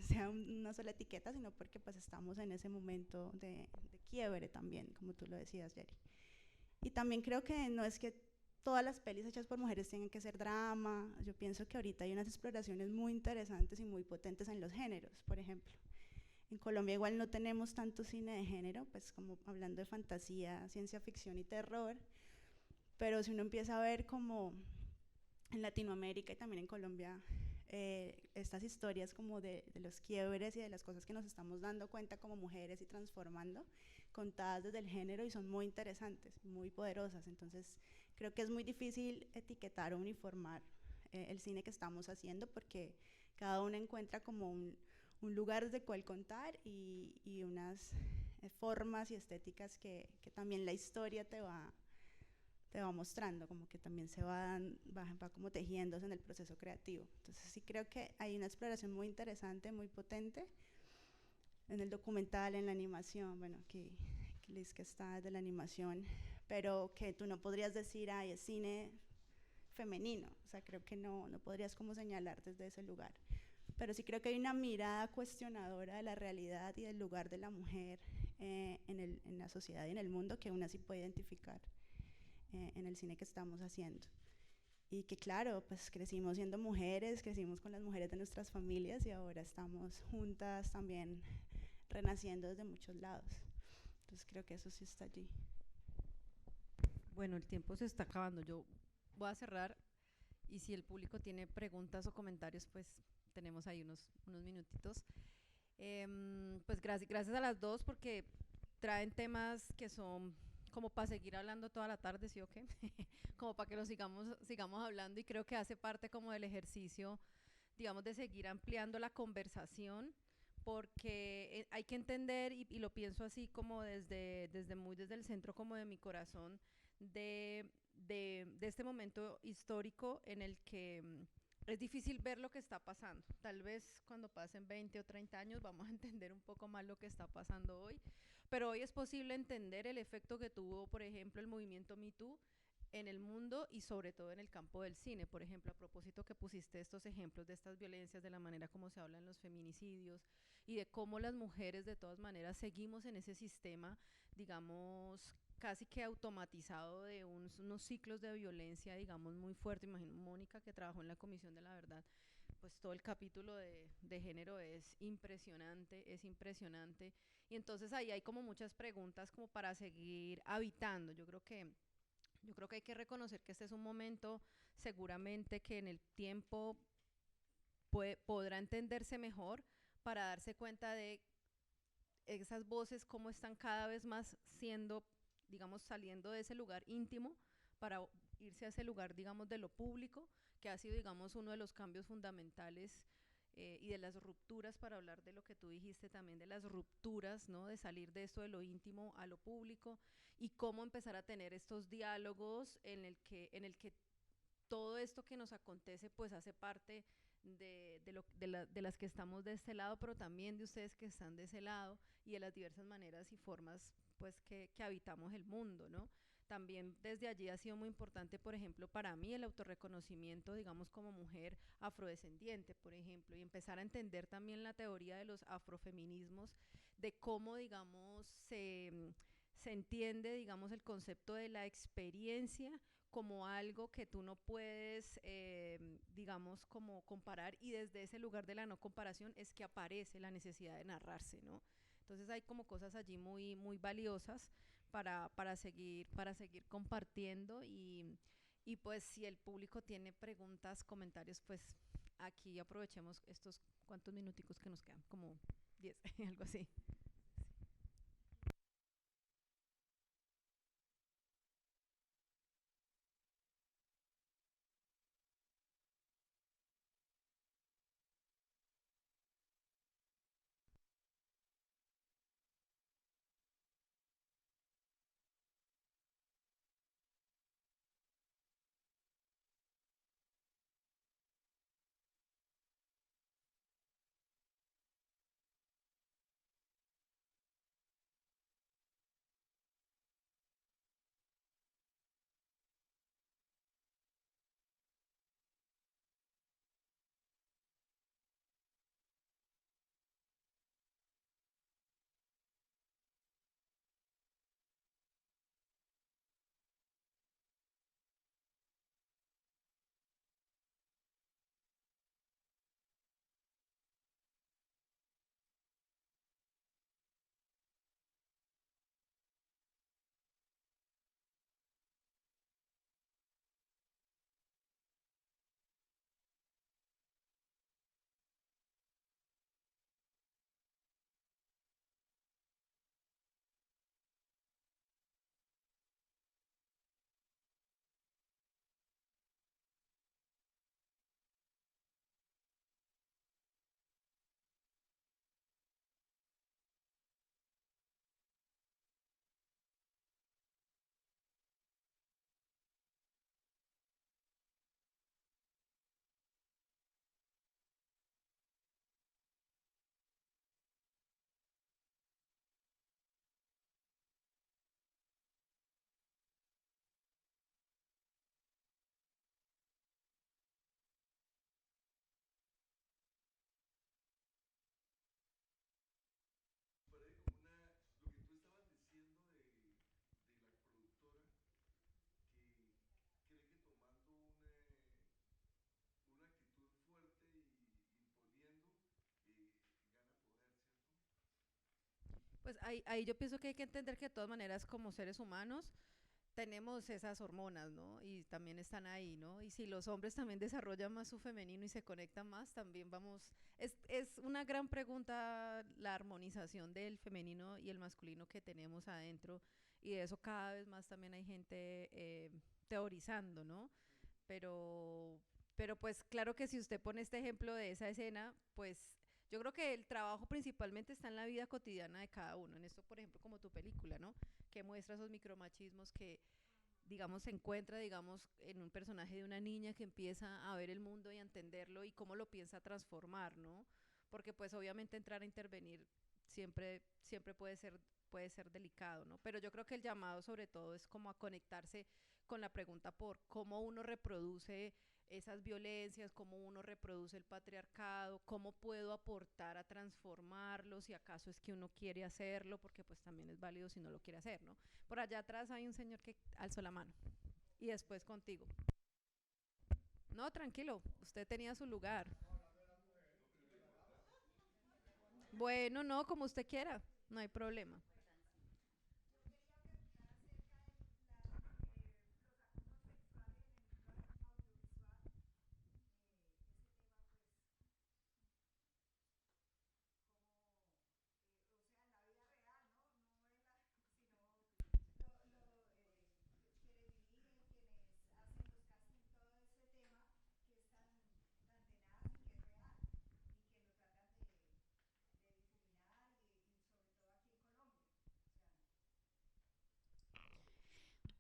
sea una sola etiqueta, sino porque pues estamos en ese momento de quiebre también, como tú lo decías, Jerry. Y también creo que no es que todas las pelis hechas por mujeres tienen que ser drama. Yo pienso que ahorita hay unas exploraciones muy interesantes y muy potentes en los géneros, por ejemplo. En Colombia igual no tenemos tanto cine de género, pues como hablando de fantasía, ciencia ficción y terror, pero si uno empieza a ver como en Latinoamérica y también en Colombia, estas historias como de los quiebres y de las cosas que nos estamos dando cuenta como mujeres y transformando, contadas desde el género y son muy interesantes, muy poderosas. Entonces creo que es muy difícil etiquetar o uniformar el cine que estamos haciendo porque cada uno encuentra como un lugar desde cual contar y unas formas y estéticas que también la historia te va mostrando, como que también va como tejiéndose en el proceso creativo. Entonces sí creo que hay una exploración muy interesante, muy potente en el documental, en la animación, bueno, aquí Liz que está de la animación, pero que tú no podrías decir, ay, es cine femenino, o sea, creo que no podrías como señalar desde ese lugar. Pero sí creo que hay una mirada cuestionadora de la realidad y del lugar de la mujer en la sociedad y en el mundo que una sí puede identificar en el cine que estamos haciendo. Y que claro, pues crecimos siendo mujeres, crecimos con las mujeres de nuestras familias y ahora estamos juntas también renaciendo desde muchos lados. Entonces creo que eso sí está allí. Bueno, el tiempo se está acabando. Yo voy a cerrar y si el público tiene preguntas o comentarios, pues tenemos ahí unos minutitos. Pues gracias a las dos porque traen temas que son como para seguir hablando toda la tarde, ¿sí o qué? Como para que lo sigamos hablando y creo que hace parte como del ejercicio, digamos, de seguir ampliando la conversación porque hay que entender y lo pienso así como desde el centro como de mi corazón de este momento histórico en el que es difícil ver lo que está pasando. Tal vez cuando pasen 20 o 30 años vamos a entender un poco más lo que está pasando hoy, pero hoy es posible entender el efecto que tuvo, por ejemplo, el movimiento Me Too en el mundo y sobre todo en el campo del cine. Por ejemplo, a propósito que pusiste estos ejemplos de estas violencias, de la manera como se hablan los feminicidios y de cómo las mujeres de todas maneras seguimos en ese sistema, digamos, casi que automatizado de unos ciclos de violencia, digamos, muy fuerte. Imagino Mónica, que trabajó en la Comisión de la Verdad, pues todo el capítulo de género es impresionante, es impresionante. Y entonces ahí hay como muchas preguntas como para seguir habitando. Yo creo que hay que reconocer que este es un momento seguramente que en el tiempo podrá entenderse mejor para darse cuenta de esas voces cómo están cada vez más siendo, digamos, saliendo de ese lugar íntimo para irse a ese lugar, digamos, de lo público, que ha sido, digamos, uno de los cambios fundamentales y de las rupturas, para hablar de lo que tú dijiste también, de las rupturas, ¿no? De salir de esto de lo íntimo a lo público y cómo empezar a tener estos diálogos en el que todo esto que nos acontece pues hace parte de las que estamos de este lado, pero también de ustedes que están de ese lado y de las diversas maneras y formas pues que habitamos el mundo, ¿no? También desde allí ha sido muy importante, por ejemplo, para mí el autorreconocimiento, digamos, como mujer afrodescendiente, por ejemplo, y empezar a entender también la teoría de los afrofeminismos, de cómo, digamos, se entiende, digamos, el concepto de la experiencia como algo que tú no puedes, digamos, como comparar, y desde ese lugar de la no comparación es que aparece la necesidad de narrarse, ¿no? Entonces hay como cosas allí muy, muy valiosas para seguir compartiendo y pues si el público tiene preguntas, comentarios, pues aquí aprovechemos estos cuantos minuticos que nos quedan, como 10, algo así. pues ahí yo pienso que hay que entender que de todas maneras como seres humanos tenemos esas hormonas, ¿no? Y también están ahí, ¿no? Y si los hombres también desarrollan más su femenino y se conectan más, también vamos, es una gran pregunta la armonización del femenino y el masculino que tenemos adentro, y de eso cada vez más también hay gente teorizando, ¿no? Pero, pero pues claro que si usted pone este ejemplo de esa escena, pues yo creo que el trabajo principalmente está en la vida cotidiana de cada uno, en esto por ejemplo como tu película, ¿no? Que muestra esos micromachismos que, digamos, se encuentra, digamos, en un personaje de una niña que empieza a ver el mundo y a entenderlo y cómo lo piensa transformar, ¿no? Porque pues obviamente entrar a intervenir siempre puede ser delicado, ¿no? Pero yo creo que el llamado sobre todo es como a conectarse con la pregunta por cómo uno reproduce esas violencias, cómo uno reproduce el patriarcado, cómo puedo aportar a transformarlo, si acaso es que uno quiere hacerlo, porque pues también es válido si no lo quiere hacer, ¿no? Por allá atrás hay un señor que alzó la mano y después contigo. No, tranquilo, usted tenía su lugar. Bueno, no, como usted quiera, no hay problema.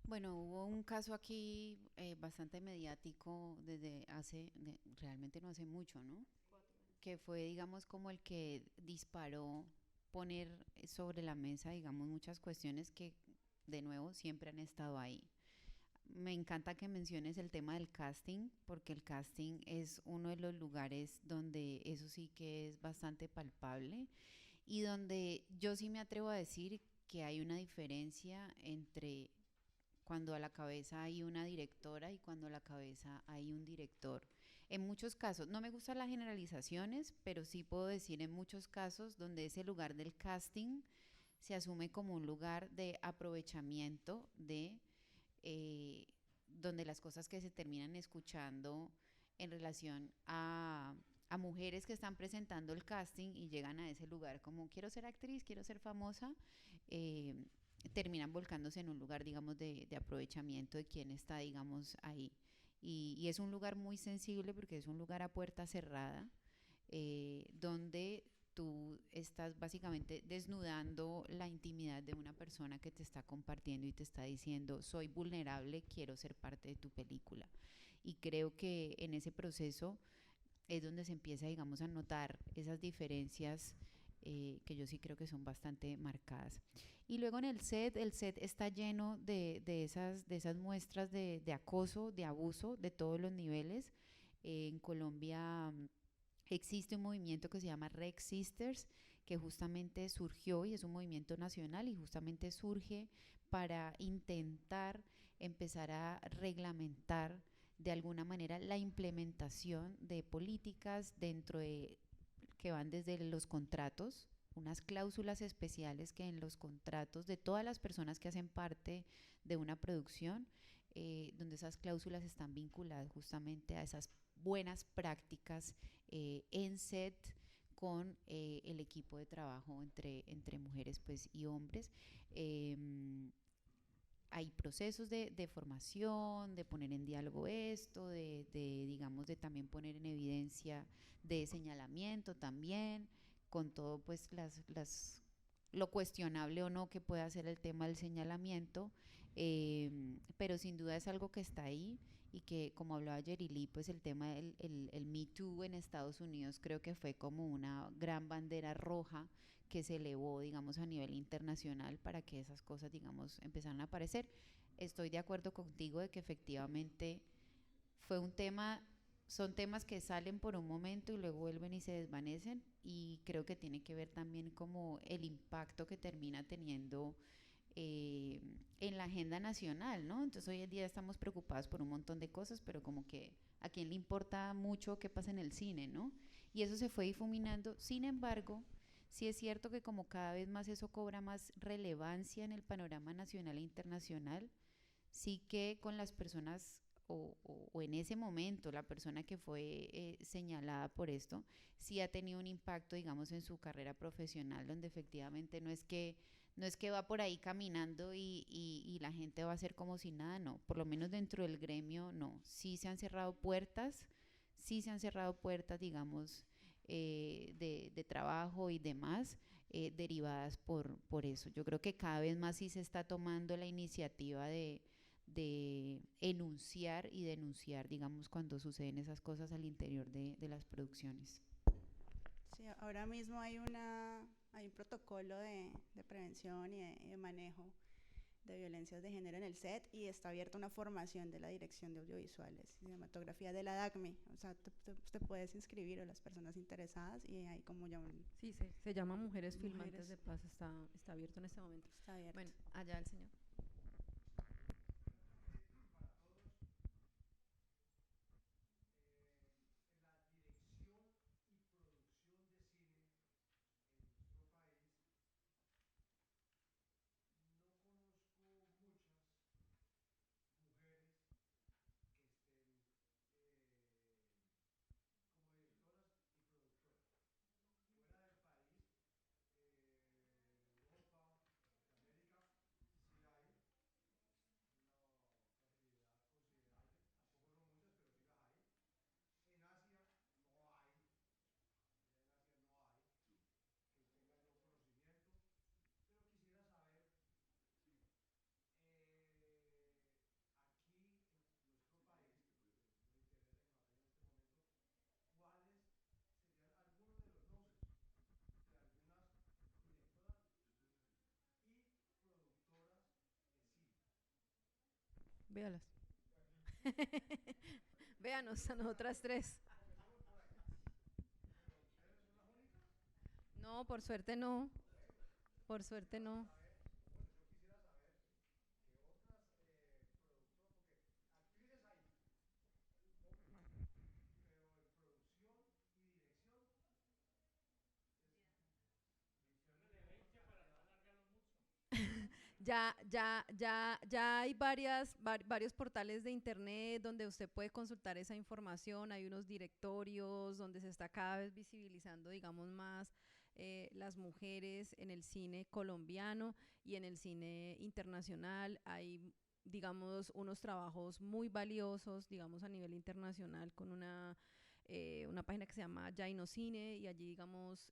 Bueno, hubo un caso aquí bastante mediático desde realmente no hace mucho, ¿no? Que fue, digamos, como el que disparó poner sobre la mesa, digamos, muchas cuestiones que, de nuevo, siempre han estado ahí. Me encanta que menciones el tema del casting, porque el casting es uno de los lugares donde eso sí que es bastante palpable y donde yo sí me atrevo a decir que hay una diferencia entre cuando a la cabeza hay una directora y cuando a la cabeza hay un director. En muchos casos, no me gustan las generalizaciones, pero sí puedo decir en muchos casos donde ese lugar del casting se asume como un lugar de aprovechamiento de eh, donde las cosas que se terminan escuchando en relación a mujeres que están presentando el casting y llegan a ese lugar como quiero ser actriz, quiero ser famosa, eh, terminan volcándose en un lugar, digamos, de aprovechamiento de quien está, digamos, ahí. Y es un lugar muy sensible porque es un lugar a puerta cerrada, donde tú estás básicamente desnudando la intimidad de una persona que te está compartiendo y te está diciendo, soy vulnerable, quiero ser parte de tu película. Y creo que en ese proceso es donde se empieza, digamos, a notar esas diferencias que yo sí creo que son bastante marcadas. Y luego en el set está lleno de esas muestras de acoso, de abuso de todos los niveles. En Colombia existe un movimiento que se llama Rex Sisters, que justamente surgió y es un movimiento nacional y justamente surge para intentar empezar a reglamentar de alguna manera la implementación de políticas dentro de que van desde los contratos, unas cláusulas especiales que en los contratos de todas las personas que hacen parte de una producción, donde esas cláusulas están vinculadas justamente a esas buenas prácticas en set con el equipo de trabajo entre mujeres pues, y hombres. Eh, Hay procesos de formación, de poner en diálogo esto, digamos, de también poner en evidencia de señalamiento también, con todo pues lo cuestionable o no que pueda ser el tema del señalamiento, pero sin duda es algo que está ahí y que como hablaba Yerili, pues el tema del Me Too en Estados Unidos creo que fue como una gran bandera roja que se elevó, digamos, a nivel internacional para que esas cosas, digamos, empezaran a aparecer. Estoy de acuerdo contigo de que efectivamente fue un tema, son temas que salen por un momento y luego vuelven y se desvanecen y creo que tiene que ver también como el impacto que termina teniendo eh, en la agenda nacional, ¿no? Entonces hoy en día estamos preocupados por un montón de cosas, pero como que a quién le importa mucho qué pasa en el cine, ¿no? Y eso se fue difuminando. Sin embargo, Sí es cierto que como cada vez más eso cobra más relevancia en el panorama nacional e internacional, sí que con las personas o en ese momento la persona que fue señalada por esto, sí ha tenido un impacto, digamos, en su carrera profesional, donde efectivamente no es que va por ahí caminando y la gente va a hacer como si nada, no, por lo menos dentro del gremio, no, sí se han cerrado puertas, digamos, de trabajo y demás, derivadas por eso. Yo creo que cada vez más sí se está tomando la iniciativa de enunciar y denunciar, digamos, cuando suceden esas cosas al interior de las producciones. Sí, ahora mismo hay un protocolo de prevención y de manejo de violencias de género en el set y está abierta una formación de la Dirección de Audiovisuales y Cinematografía de la DACME. O sea, te puedes inscribir o las personas interesadas y hay como ya un... Sí, se llama Mujeres Filmantes Mujeres, de Paz, está abierto en este momento. está abierto. Bueno, allá el señor. Véalas. Véanos a nosotras tres. No, por suerte no. Por suerte no. Ya hay varios portales de internet donde usted puede consultar esa información. Hay unos directorios donde se está cada vez visibilizando, digamos, más las mujeres en el cine colombiano y en el cine internacional. Hay, digamos, unos trabajos muy valiosos, digamos, a nivel internacional con una página que se llama Jainocine y allí, digamos,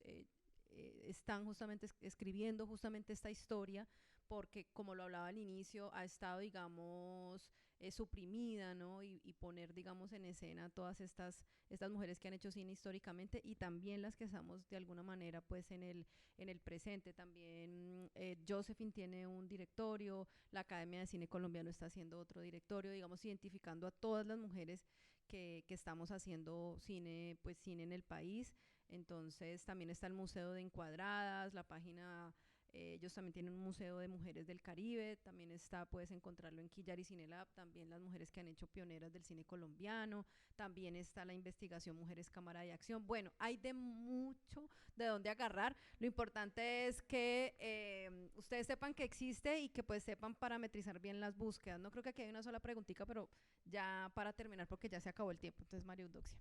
están justamente escribiendo justamente esta historia porque, como lo hablaba al inicio, ha estado, digamos, suprimida, ¿no? Y poner, digamos, en escena todas estas mujeres que han hecho cine históricamente y también las que estamos de alguna manera, pues, en el presente. También Josephine tiene un directorio, la Academia de Cine Colombiano está haciendo otro directorio, digamos, identificando a todas las mujeres que estamos haciendo cine, pues, cine en el país. Entonces, también está el Museo de Encuadradas, la página ellos también tienen un museo de mujeres del Caribe, también puedes encontrarlo en Quillar y Cinelab, también las mujeres que han hecho pioneras del cine colombiano, también está la investigación Mujeres Cámara de Acción. Bueno, hay de mucho de dónde agarrar. Lo importante es que ustedes sepan que existe y que pues sepan parametrizar bien las búsquedas. No creo que aquí hay una sola preguntita, pero ya para terminar, porque ya se acabó el tiempo. Entonces, María Eudoxia.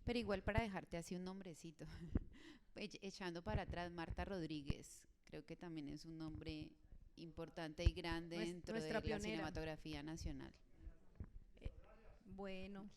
Pero igual para dejarte así un nombrecito, echando para atrás, Marta Rodríguez, creo que también es un nombre importante y grande dentro de Nuestra la pionera. cinematografía nacional. Bueno.